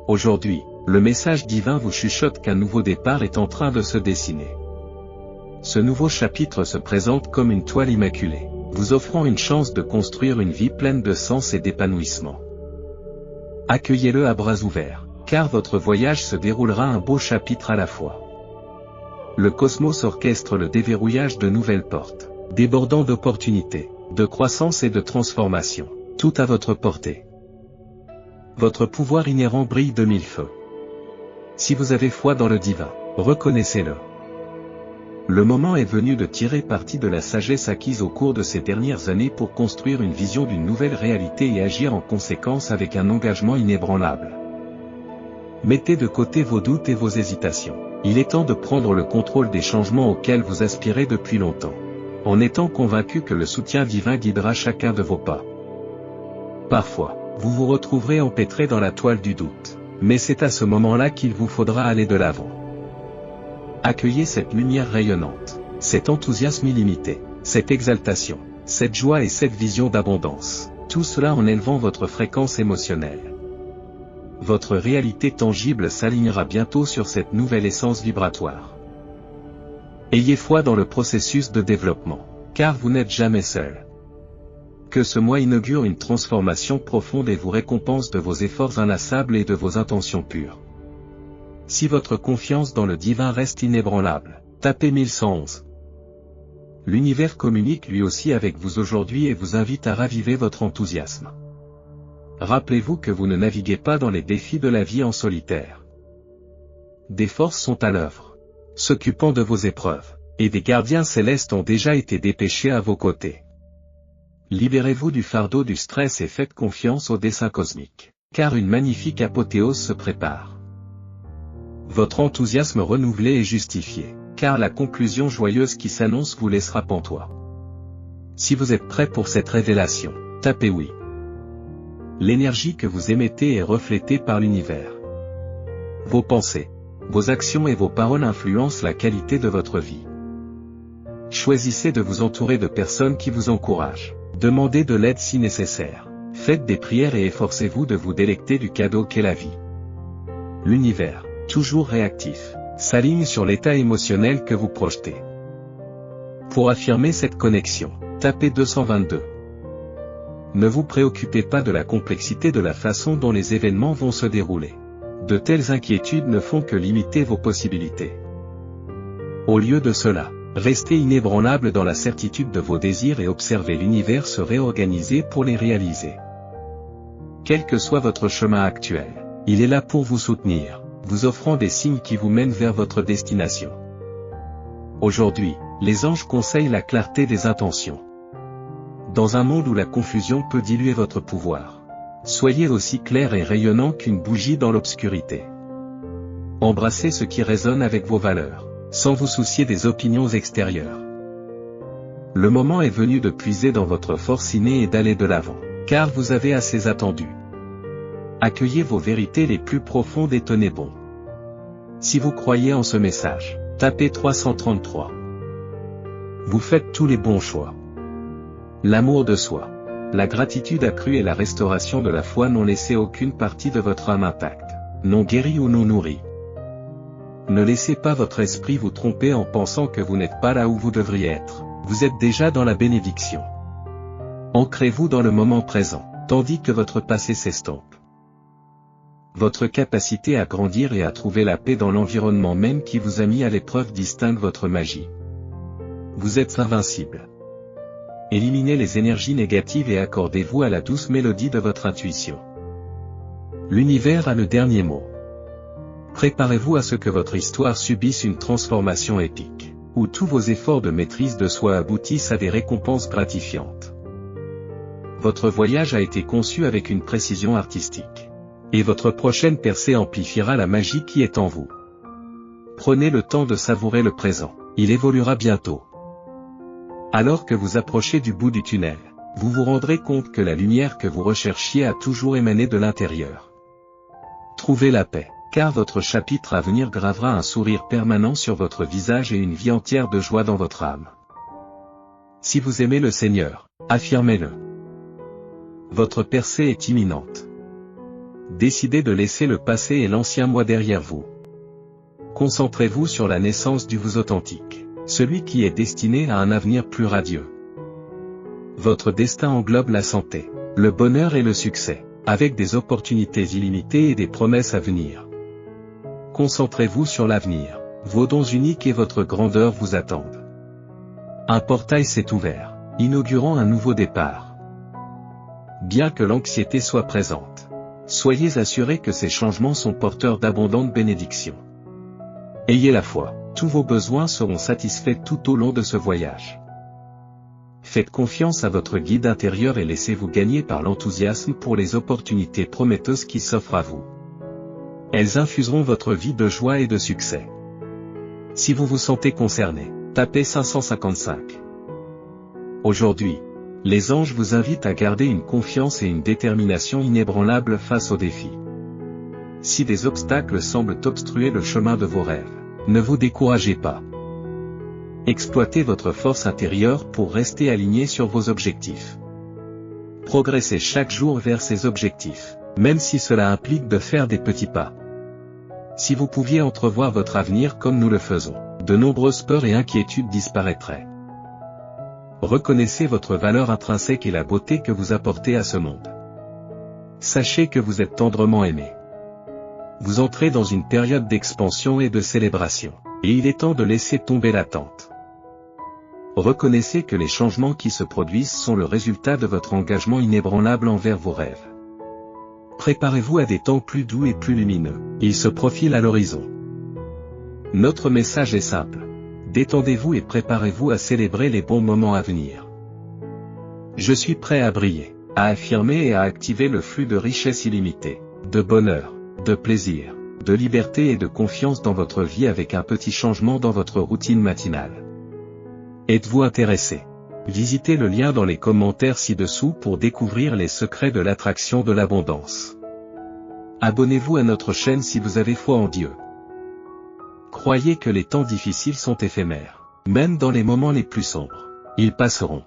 Aujourd'hui, le message divin vous chuchote qu'un nouveau départ est en train de se dessiner. Ce nouveau chapitre se présente comme une toile immaculée, vous offrant une chance de construire une vie pleine de sens et d'épanouissement. Accueillez-le à bras ouverts, car votre voyage se déroulera un beau chapitre à la fois. Le cosmos orchestre le déverrouillage de nouvelles portes, débordant d'opportunités, de croissance et de transformation, tout à votre portée. Votre pouvoir inhérent brille de mille feux. Si vous avez foi dans le divin, reconnaissez-le. Le moment est venu de tirer parti de la sagesse acquise au cours de ces dernières années pour construire une vision d'une nouvelle réalité et agir en conséquence avec un engagement inébranlable. Mettez de côté vos doutes et vos hésitations. Il est temps de prendre le contrôle des changements auxquels vous aspirez depuis longtemps, en étant convaincu que le soutien divin guidera chacun de vos pas. Parfois, vous vous retrouverez empêtré dans la toile du doute, mais c'est à ce moment-là qu'il vous faudra aller de l'avant. Accueillez cette lumière rayonnante, cet enthousiasme illimité, cette exaltation, cette joie et cette vision d'abondance, tout cela en élevant votre fréquence émotionnelle. Votre réalité tangible s'alignera bientôt sur cette nouvelle essence vibratoire. Ayez foi dans le processus de développement, car vous n'êtes jamais seul. Que ce mois inaugure une transformation profonde et vous récompense de vos efforts inlassables et de vos intentions pures. Si votre confiance dans le divin reste inébranlable, tapez 1111. L'univers communique lui aussi avec vous aujourd'hui et vous invite à raviver votre enthousiasme. Rappelez-vous que vous ne naviguez pas dans les défis de la vie en solitaire. Des forces sont à l'œuvre, s'occupant de vos épreuves, et des gardiens célestes ont déjà été dépêchés à vos côtés. Libérez-vous du fardeau du stress et faites confiance au dessein cosmique, car une magnifique apothéose se prépare. Votre enthousiasme renouvelé est justifié, car la conclusion joyeuse qui s'annonce vous laissera pantois. Si vous êtes prêt pour cette révélation, tapez oui. L'énergie que vous émettez est reflétée par l'univers. Vos pensées, vos actions et vos paroles influencent la qualité de votre vie. Choisissez de vous entourer de personnes qui vous encouragent. Demandez de l'aide si nécessaire. Faites des prières et efforcez-vous de vous délecter du cadeau qu'est la vie. L'univers, toujours réactif, s'aligne sur l'état émotionnel que vous projetez. Pour affirmer cette connexion, tapez 222. Ne vous préoccupez pas de la complexité de la façon dont les événements vont se dérouler. De telles inquiétudes ne font que limiter vos possibilités. Au lieu de cela, restez inébranlable dans la certitude de vos désirs et observez l'univers se réorganiser pour les réaliser. Quel que soit votre chemin actuel, il est là pour vous soutenir, vous offrant des signes qui vous mènent vers votre destination. Aujourd'hui, les anges conseillent la clarté des intentions. Dans un monde où la confusion peut diluer votre pouvoir, soyez aussi clair et rayonnant qu'une bougie dans l'obscurité. Embrassez ce qui résonne avec vos valeurs, sans vous soucier des opinions extérieures. Le moment est venu de puiser dans votre force innée et d'aller de l'avant, car vous avez assez attendu. Accueillez vos vérités les plus profondes et tenez bon. Si vous croyez en ce message, tapez 333. Vous faites tous les bons choix. L'amour de soi, la gratitude accrue et la restauration de la foi n'ont laissé aucune partie de votre âme intacte, non guérie ou non nourrie. Ne laissez pas votre esprit vous tromper en pensant que vous n'êtes pas là où vous devriez être, vous êtes déjà dans la bénédiction. Ancrez-vous dans le moment présent, tandis que votre passé s'estompe. Votre capacité à grandir et à trouver la paix dans l'environnement même qui vous a mis à l'épreuve distingue votre magie. Vous êtes invincible. Éliminez les énergies négatives et accordez-vous à la douce mélodie de votre intuition. L'univers a le dernier mot. Préparez-vous à ce que votre histoire subisse une transformation épique, où tous vos efforts de maîtrise de soi aboutissent à des récompenses gratifiantes. Votre voyage a été conçu avec une précision artistique. Et votre prochaine percée amplifiera la magie qui est en vous. Prenez le temps de savourer le présent, il évoluera bientôt. Alors que vous approchez du bout du tunnel, vous vous rendrez compte que la lumière que vous recherchiez a toujours émané de l'intérieur. Trouvez la paix, car votre chapitre à venir gravera un sourire permanent sur votre visage et une vie entière de joie dans votre âme. Si vous aimez le Seigneur, affirmez-le. Votre percée est imminente. Décidez de laisser le passé et l'ancien moi derrière vous. Concentrez-vous sur la naissance du vous authentique, celui qui est destiné à un avenir plus radieux. Votre destin englobe la santé, le bonheur et le succès, avec des opportunités illimitées et des promesses à venir. Concentrez-vous sur l'avenir, vos dons uniques et votre grandeur vous attendent. Un portail s'est ouvert, inaugurant un nouveau départ. Bien que l'anxiété soit présente, soyez assurés que ces changements sont porteurs d'abondantes bénédictions. Ayez la foi, tous vos besoins seront satisfaits tout au long de ce voyage. Faites confiance à votre guide intérieur et laissez-vous gagner par l'enthousiasme pour les opportunités prometteuses qui s'offrent à vous. Elles infuseront votre vie de joie et de succès. Si vous vous sentez concerné, tapez 555. Aujourd'hui, les anges vous invitent à garder une confiance et une détermination inébranlables face aux défis. Si des obstacles semblent obstruer le chemin de vos rêves, ne vous découragez pas. Exploitez votre force intérieure pour rester aligné sur vos objectifs. Progressez chaque jour vers ces objectifs, même si cela implique de faire des petits pas. Si vous pouviez entrevoir votre avenir comme nous le faisons, de nombreuses peurs et inquiétudes disparaîtraient. Reconnaissez votre valeur intrinsèque et la beauté que vous apportez à ce monde. Sachez que vous êtes tendrement aimé. Vous entrez dans une période d'expansion et de célébration, et il est temps de laisser tomber l'attente. Reconnaissez que les changements qui se produisent sont le résultat de votre engagement inébranlable envers vos rêves. Préparez-vous à des temps plus doux et plus lumineux, ils se profilent à l'horizon. Notre message est simple. Détendez-vous et préparez-vous à célébrer les bons moments à venir. Je suis prêt à briller, à affirmer et à activer le flux de richesse illimitée, de bonheur, de plaisir, de liberté et de confiance dans votre vie avec un petit changement dans votre routine matinale. Êtes-vous intéressé? Visitez le lien dans les commentaires ci-dessous pour découvrir les secrets de l'attraction de l'abondance. Abonnez-vous à notre chaîne si vous avez foi en Dieu. Croyez que les temps difficiles sont éphémères, même dans les moments les plus sombres, ils passeront.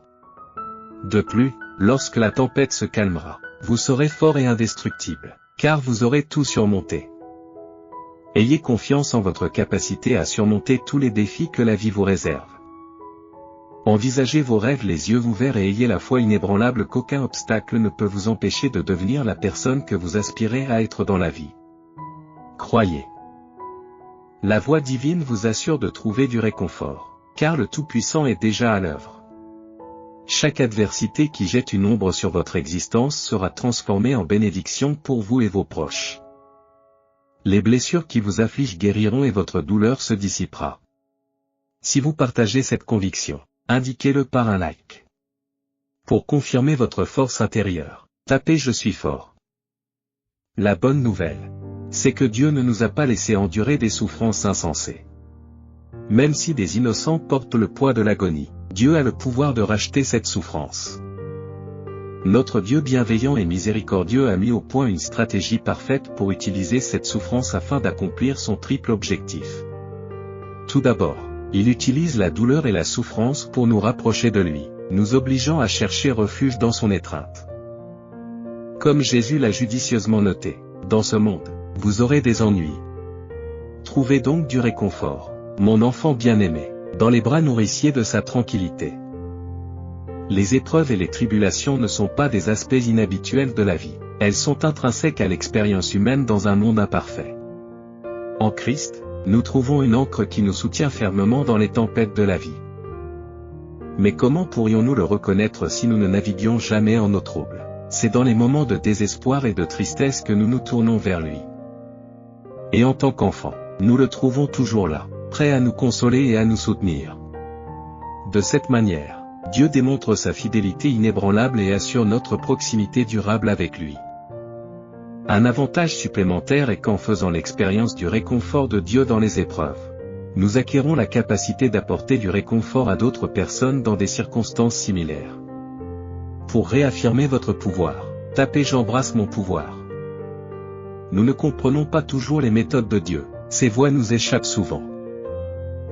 De plus, lorsque la tempête se calmera, vous serez fort et indestructible, car vous aurez tout surmonté. Ayez confiance en votre capacité à surmonter tous les défis que la vie vous réserve. Envisagez vos rêves les yeux ouverts et ayez la foi inébranlable qu'aucun obstacle ne peut vous empêcher de devenir la personne que vous aspirez à être dans la vie. Croyez. La voix divine vous assure de trouver du réconfort, car le Tout-Puissant est déjà à l'œuvre. Chaque adversité qui jette une ombre sur votre existence sera transformée en bénédiction pour vous et vos proches. Les blessures qui vous affligent guériront et votre douleur se dissipera. Si vous partagez cette conviction, indiquez-le par un like. Pour confirmer votre force intérieure, tapez « Je suis fort ». La bonne nouvelle, c'est que Dieu ne nous a pas laissé endurer des souffrances insensées. Même si des innocents portent le poids de l'agonie, Dieu a le pouvoir de racheter cette souffrance. Notre Dieu bienveillant et miséricordieux a mis au point une stratégie parfaite pour utiliser cette souffrance afin d'accomplir son triple objectif. Tout d'abord, il utilise la douleur et la souffrance pour nous rapprocher de lui, nous obligeant à chercher refuge dans son étreinte. Comme Jésus l'a judicieusement noté, dans ce monde, vous aurez des ennuis. Trouvez donc du réconfort, mon enfant bien-aimé, dans les bras nourriciers de sa tranquillité. Les épreuves et les tribulations ne sont pas des aspects inhabituels de la vie, elles sont intrinsèques à l'expérience humaine dans un monde imparfait. En Christ, nous trouvons une ancre qui nous soutient fermement dans les tempêtes de la vie. Mais comment pourrions-nous le reconnaître si nous ne naviguions jamais en eau trouble? C'est dans les moments de désespoir et de tristesse que nous nous tournons vers lui. Et en tant qu'enfants, nous le trouvons toujours là, prêt à nous consoler et à nous soutenir. De cette manière, Dieu démontre sa fidélité inébranlable et assure notre proximité durable avec lui. Un avantage supplémentaire est qu'en faisant l'expérience du réconfort de Dieu dans les épreuves, nous acquérons la capacité d'apporter du réconfort à d'autres personnes dans des circonstances similaires. Pour réaffirmer votre pouvoir, tapez « J'embrasse mon pouvoir ». Nous ne comprenons pas toujours les méthodes de Dieu, ses voies nous échappent souvent.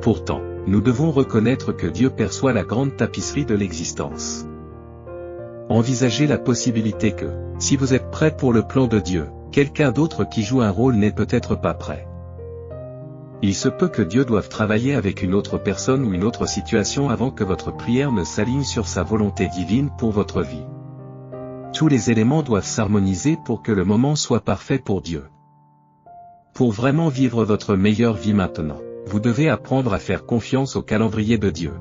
Pourtant, nous devons reconnaître que Dieu perçoit la grande tapisserie de l'existence. Envisagez la possibilité que, si vous êtes prêt pour le plan de Dieu, quelqu'un d'autre qui joue un rôle n'est peut-être pas prêt. Il se peut que Dieu doive travailler avec une autre personne ou une autre situation avant que votre prière ne s'aligne sur sa volonté divine pour votre vie. Tous les éléments doivent s'harmoniser pour que le moment soit parfait pour Dieu. Pour vraiment vivre votre meilleure vie maintenant, vous devez apprendre à faire confiance au calendrier de Dieu.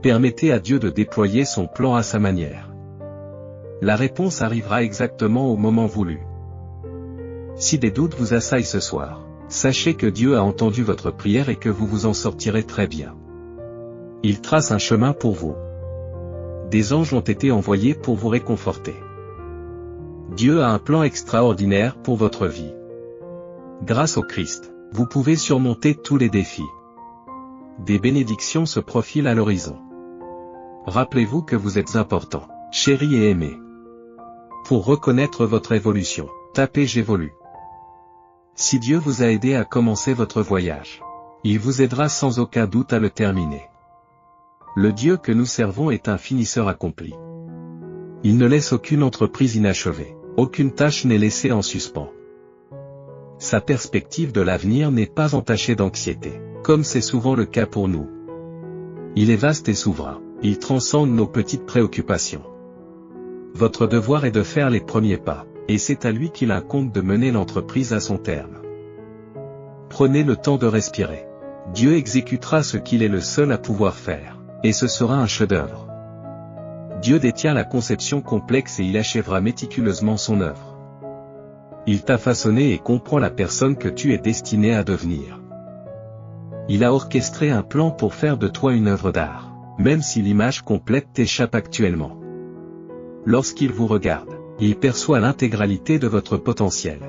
Permettez à Dieu de déployer son plan à sa manière. La réponse arrivera exactement au moment voulu. Si des doutes vous assaillent ce soir, sachez que Dieu a entendu votre prière et que vous vous en sortirez très bien. Il trace un chemin pour vous. Des anges ont été envoyés pour vous réconforter. Dieu a un plan extraordinaire pour votre vie. Grâce au Christ, vous pouvez surmonter tous les défis. Des bénédictions se profilent à l'horizon. Rappelez-vous que vous êtes important, chéri et aimé. Pour reconnaître votre évolution, tapez j'évolue. Si Dieu vous a aidé à commencer votre voyage, il vous aidera sans aucun doute à le terminer. Le Dieu que nous servons est un finisseur accompli. Il ne laisse aucune entreprise inachevée, aucune tâche n'est laissée en suspens. Sa perspective de l'avenir n'est pas entachée d'anxiété, comme c'est souvent le cas pour nous. Il est vaste et souverain, il transcende nos petites préoccupations. Votre devoir est de faire les premiers pas, et c'est à lui qu'il incombe de mener l'entreprise à son terme. Prenez le temps de respirer. Dieu exécutera ce qu'il est le seul à pouvoir faire, et ce sera un chef-d'œuvre. Dieu détient la conception complexe et il achèvera méticuleusement son œuvre. Il t'a façonné et comprend la personne que tu es destiné à devenir. Il a orchestré un plan pour faire de toi une œuvre d'art, même si l'image complète t'échappe actuellement. Lorsqu'il vous regarde, il perçoit l'intégralité de votre potentiel.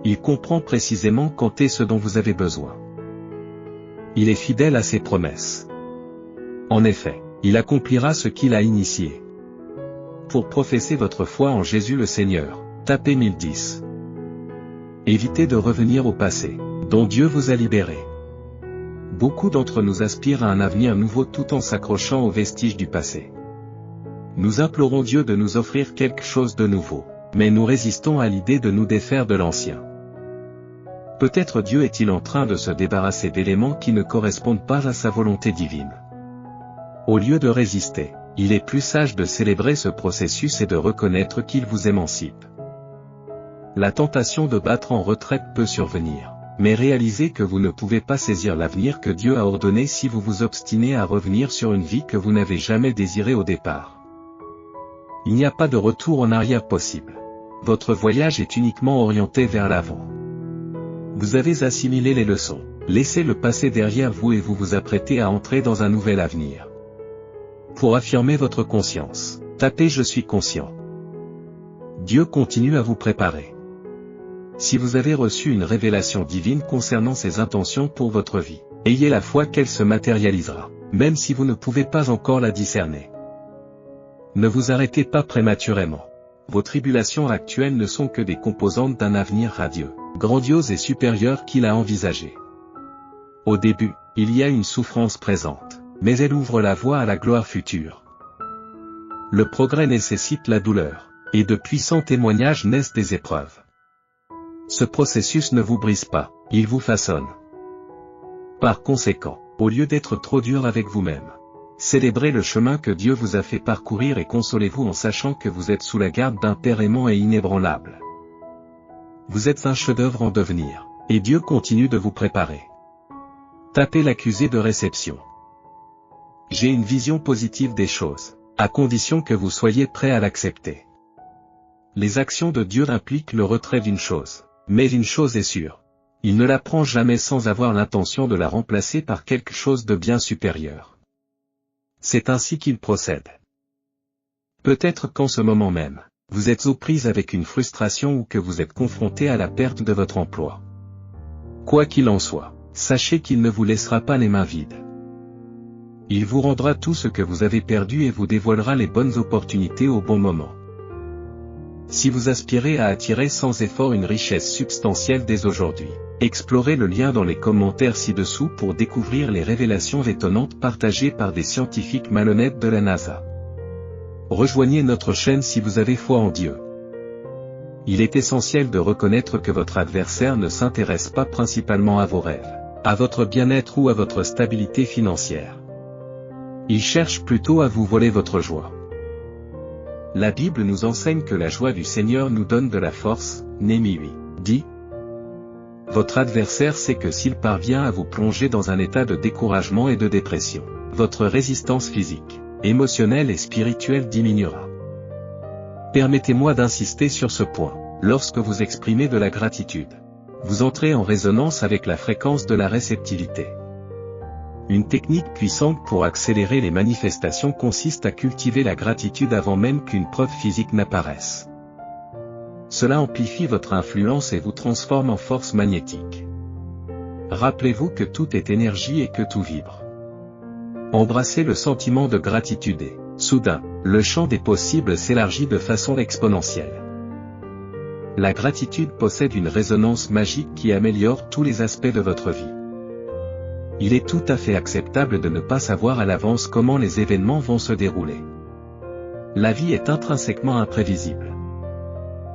Il comprend précisément quand est ce dont vous avez besoin. Il est fidèle à ses promesses. En effet, il accomplira ce qu'il a initié. Pour professer votre foi en Jésus le Seigneur, tapez 1010. Évitez de revenir au passé, dont Dieu vous a libéré. Beaucoup d'entre nous aspirent à un avenir nouveau tout en s'accrochant aux vestiges du passé. Nous implorons Dieu de nous offrir quelque chose de nouveau, mais nous résistons à l'idée de nous défaire de l'ancien. Peut-être Dieu est-il en train de se débarrasser d'éléments qui ne correspondent pas à sa volonté divine. Au lieu de résister, il est plus sage de célébrer ce processus et de reconnaître qu'il vous émancipe. La tentation de battre en retraite peut survenir, mais réalisez que vous ne pouvez pas saisir l'avenir que Dieu a ordonné si vous vous obstinez à revenir sur une vie que vous n'avez jamais désirée au départ. Il n'y a pas de retour en arrière possible. Votre voyage est uniquement orienté vers l'avant. Vous avez assimilé les leçons, laissez le passé derrière vous et vous vous apprêtez à entrer dans un nouvel avenir. Pour affirmer votre conscience, tapez je suis conscient. Dieu continue à vous préparer. Si vous avez reçu une révélation divine concernant ses intentions pour votre vie, ayez la foi qu'elle se matérialisera, même si vous ne pouvez pas encore la discerner. Ne vous arrêtez pas prématurément. Vos tribulations actuelles ne sont que des composantes d'un avenir radieux, grandiose et supérieur qu'il a envisagé. Au début, il y a une souffrance présente, mais elle ouvre la voie à la gloire future. Le progrès nécessite la douleur, et de puissants témoignages naissent des épreuves. Ce processus ne vous brise pas, il vous façonne. Par conséquent, au lieu d'être trop dur avec vous-même, célébrez le chemin que Dieu vous a fait parcourir et consolez-vous en sachant que vous êtes sous la garde d'un Père aimant et inébranlable. Vous êtes un chef-d'œuvre en devenir, et Dieu continue de vous préparer. Tapez l'accusé de réception. J'ai une vision positive des choses, à condition que vous soyez prêt à l'accepter. Les actions de Dieu impliquent le retrait d'une chose, mais une chose est sûre. Il ne la prend jamais sans avoir l'intention de la remplacer par quelque chose de bien supérieur. C'est ainsi qu'il procède. Peut-être qu'en ce moment même, vous êtes aux prises avec une frustration ou que vous êtes confronté à la perte de votre emploi. Quoi qu'il en soit, sachez qu'il ne vous laissera pas les mains vides. Il vous rendra tout ce que vous avez perdu et vous dévoilera les bonnes opportunités au bon moment. Si vous aspirez à attirer sans effort une richesse substantielle dès aujourd'hui, explorez le lien dans les commentaires ci-dessous pour découvrir les révélations étonnantes partagées par des scientifiques malhonnêtes de la NASA. Rejoignez notre chaîne si vous avez foi en Dieu. Il est essentiel de reconnaître que votre adversaire ne s'intéresse pas principalement à vos rêves, à votre bien-être ou à votre stabilité financière. Il cherche plutôt à vous voler votre joie. La Bible nous enseigne que la joie du Seigneur nous donne de la force, Néhémie 8, dit. Votre adversaire sait que s'il parvient à vous plonger dans un état de découragement et de dépression, votre résistance physique, émotionnelle et spirituelle diminuera. Permettez-moi d'insister sur ce point. Lorsque vous exprimez de la gratitude, vous entrez en résonance avec la fréquence de la réceptivité. Une technique puissante pour accélérer les manifestations consiste à cultiver la gratitude avant même qu'une preuve physique n'apparaisse. Cela amplifie votre influence et vous transforme en force magnétique. Rappelez-vous que tout est énergie et que tout vibre. Embrassez le sentiment de gratitude et, soudain, le champ des possibles s'élargit de façon exponentielle. La gratitude possède une résonance magique qui améliore tous les aspects de votre vie. Il est tout à fait acceptable de ne pas savoir à l'avance comment les événements vont se dérouler. La vie est intrinsèquement imprévisible.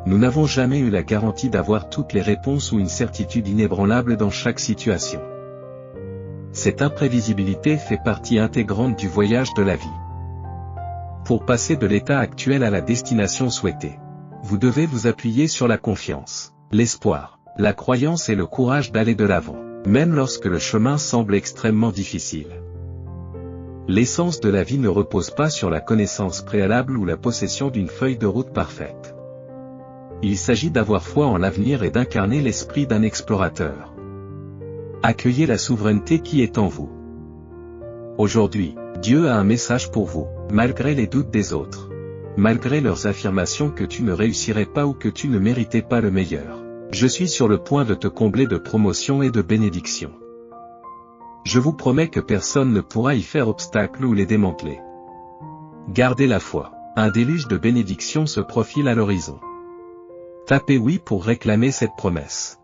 Nous n'avons jamais eu la garantie d'avoir toutes les réponses ou une certitude inébranlable dans chaque situation. Cette imprévisibilité fait partie intégrante du voyage de la vie. Pour passer de l'état actuel à la destination souhaitée, vous devez vous appuyer sur la confiance, l'espoir, la croyance et le courage d'aller de l'avant, même lorsque le chemin semble extrêmement difficile. L'essence de la vie ne repose pas sur la connaissance préalable ou la possession d'une feuille de route parfaite. Il s'agit d'avoir foi en l'avenir et d'incarner l'esprit d'un explorateur. Accueillez la souveraineté qui est en vous. Aujourd'hui, Dieu a un message pour vous, malgré les doutes des autres. Malgré leurs affirmations que tu ne réussirais pas ou que tu ne méritais pas le meilleur. Je suis sur le point de te combler de promotions et de bénédictions. Je vous promets que personne ne pourra y faire obstacle ou les démanteler. Gardez la foi. Un déluge de bénédictions se profile à l'horizon. Tapez oui pour réclamer cette promesse.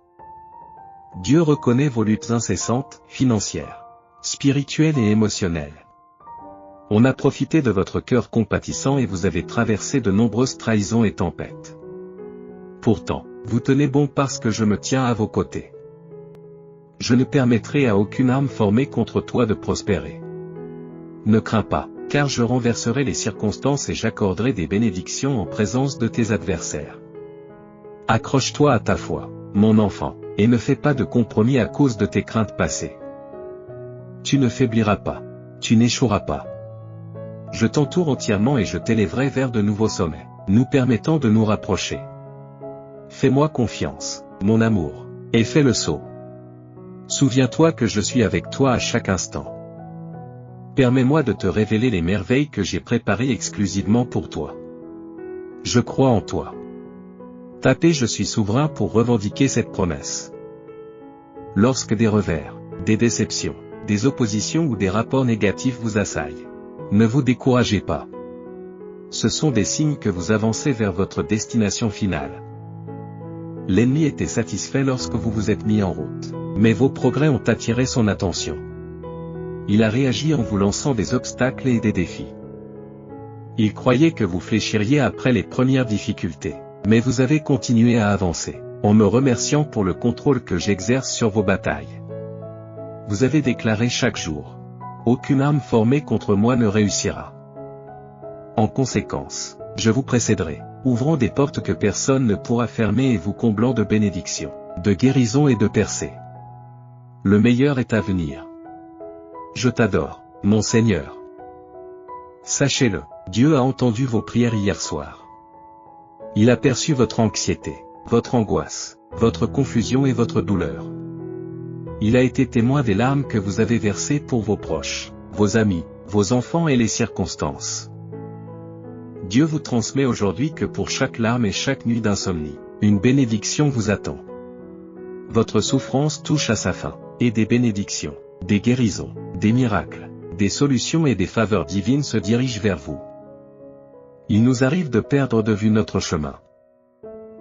Dieu reconnaît vos luttes incessantes, financières, spirituelles et émotionnelles. On a profité de votre cœur compatissant et vous avez traversé de nombreuses trahisons et tempêtes. Pourtant, vous tenez bon parce que je me tiens à vos côtés. Je ne permettrai à aucune arme formée contre toi de prospérer. Ne crains pas, car je renverserai les circonstances et j'accorderai des bénédictions en présence de tes adversaires. Accroche-toi à ta foi, mon enfant, et ne fais pas de compromis à cause de tes craintes passées. Tu ne faibliras pas, tu n'échoueras pas. Je t'entoure entièrement et je t'élèverai vers de nouveaux sommets, nous permettant de nous rapprocher. Fais-moi confiance, mon amour, et fais le saut. Souviens-toi que je suis avec toi à chaque instant. Permets-moi de te révéler les merveilles que j'ai préparées exclusivement pour toi. Je crois en toi. Tapez je suis souverain pour revendiquer cette promesse. Lorsque des revers, des déceptions, des oppositions ou des rapports négatifs vous assaillent, ne vous découragez pas. Ce sont des signes que vous avancez vers votre destination finale. L'ennemi était satisfait lorsque vous vous êtes mis en route, mais vos progrès ont attiré son attention. Il a réagi en vous lançant des obstacles et des défis. Il croyait que vous fléchiriez après les premières difficultés, mais vous avez continué à avancer, en me remerciant pour le contrôle que j'exerce sur vos batailles. Vous avez déclaré chaque jour: aucune arme formée contre moi ne réussira. En conséquence, je vous précéderai, ouvrant des portes que personne ne pourra fermer et vous comblant de bénédictions, de guérisons et de percées. Le meilleur est à venir. Je t'adore, mon Seigneur. Sachez-le, Dieu a entendu vos prières hier soir. Il a perçu votre anxiété, votre angoisse, votre confusion et votre douleur. Il a été témoin des larmes que vous avez versées pour vos proches, vos amis, vos enfants et les circonstances. Dieu vous transmet aujourd'hui que pour chaque larme et chaque nuit d'insomnie, une bénédiction vous attend. Votre souffrance touche à sa fin, et des bénédictions, des guérisons, des miracles, des solutions et des faveurs divines se dirigent vers vous. Il nous arrive de perdre de vue notre chemin.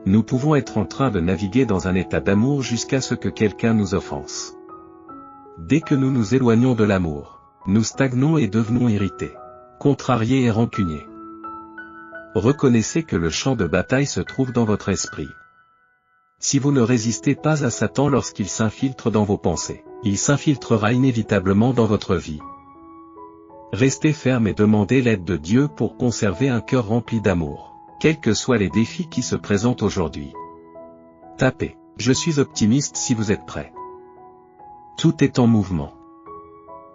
Nous pouvons être en train de naviguer dans un état d'amour jusqu'à ce que quelqu'un nous offense. Dès que nous nous éloignons de l'amour, nous stagnons et devenons irrités, contrariés et rancuniers. reconnaissez que le champ de bataille se trouve dans votre esprit. Si vous ne résistez pas à Satan lorsqu'il s'infiltre dans vos pensées, il s'infiltrera inévitablement dans votre vie. Restez ferme et demandez l'aide de Dieu pour conserver un cœur rempli d'amour, quels que soient les défis qui se présentent aujourd'hui. Tapez « Je suis optimiste » si vous êtes prêt. Tout est en mouvement.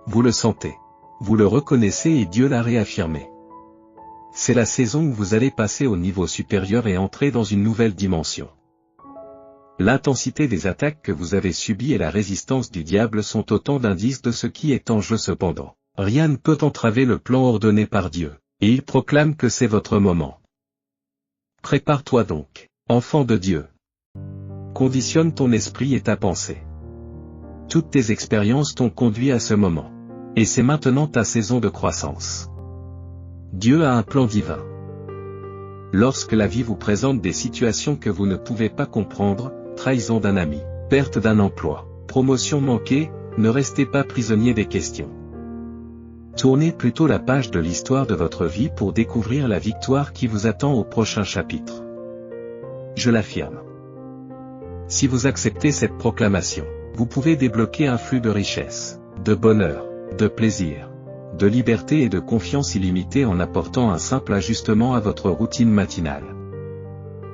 Vous le sentez. Vous le reconnaissez et Dieu l'a réaffirmé. C'est la saison où vous allez passer au niveau supérieur et entrer dans une nouvelle dimension. L'intensité des attaques que vous avez subies et la résistance du diable sont autant d'indices de ce qui est en jeu cependant. Rien ne peut entraver le plan ordonné par Dieu, et il proclame que c'est votre moment. Prépare-toi donc, enfant de Dieu. Conditionne ton esprit et ta pensée. Toutes tes expériences t'ont conduit à ce moment. Et c'est maintenant ta saison de croissance. Dieu a un plan divin. Lorsque la vie vous présente des situations que vous ne pouvez pas comprendre, trahison d'un ami, perte d'un emploi, promotion manquée, ne restez pas prisonnier des questions. Tournez plutôt la page de l'histoire de votre vie pour découvrir la victoire qui vous attend au prochain chapitre. Je l'affirme. Si vous acceptez cette proclamation, vous pouvez débloquer un flux de richesse, de bonheur, de plaisir, de liberté et de confiance illimitée en apportant un simple ajustement à votre routine matinale.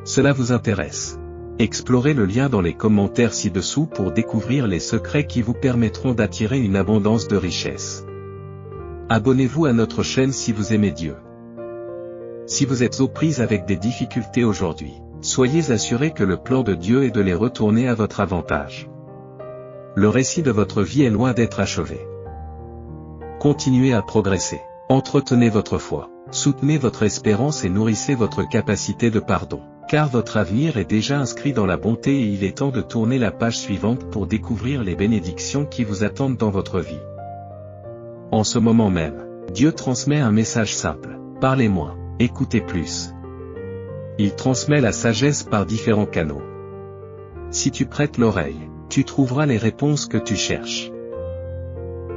Cela vous intéresse? Explorez le lien dans les commentaires ci-dessous pour découvrir les secrets qui vous permettront d'attirer une abondance de richesse. Abonnez-vous à notre chaîne si vous aimez Dieu. Si vous êtes aux prises avec des difficultés aujourd'hui, soyez assurés que le plan de Dieu est de les retourner à votre avantage. Le récit de votre vie est loin d'être achevé. Continuez à progresser, entretenez votre foi, soutenez votre espérance et nourrissez votre capacité de pardon, car votre avenir est déjà inscrit dans la bonté et il est temps de tourner la page suivante pour découvrir les bénédictions qui vous attendent dans votre vie. En ce moment même, Dieu transmet un message simple, parlez moins, écoutez plus. Il transmet la sagesse par différents canaux. Si tu prêtes l'oreille, tu trouveras les réponses que tu cherches.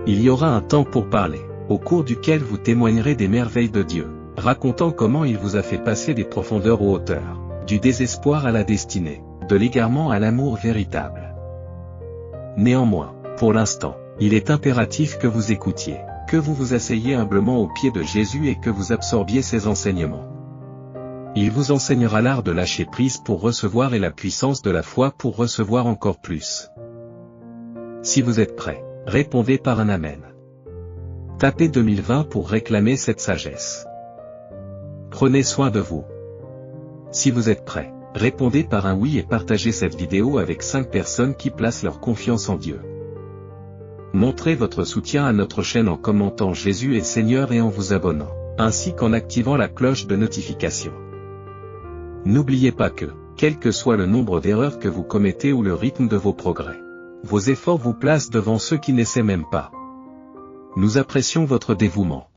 Il y aura un temps pour parler, au cours duquel vous témoignerez des merveilles de Dieu, racontant comment il vous a fait passer des profondeurs aux hauteurs, du désespoir à la destinée, de l'égarement à l'amour véritable. Néanmoins, pour l'instant, il est impératif que vous écoutiez, que vous vous asseyiez humblement aux pieds de Jésus et que vous absorbiez ses enseignements. Il vous enseignera l'art de lâcher prise pour recevoir et la puissance de la foi pour recevoir encore plus. Si vous êtes prêts, répondez par un Amen. Tapez 2020 pour réclamer cette sagesse. Prenez soin de vous. Si vous êtes prêts, répondez par un oui et partagez cette vidéo avec 5 personnes qui placent leur confiance en Dieu. Montrez votre soutien à notre chaîne en commentant Jésus est Seigneur et en vous abonnant, ainsi qu'en activant la cloche de notification. N'oubliez pas que, quel que soit le nombre d'erreurs que vous commettez ou le rythme de vos progrès, vos efforts vous placent devant ceux qui n'essaient même pas. Nous apprécions votre dévouement.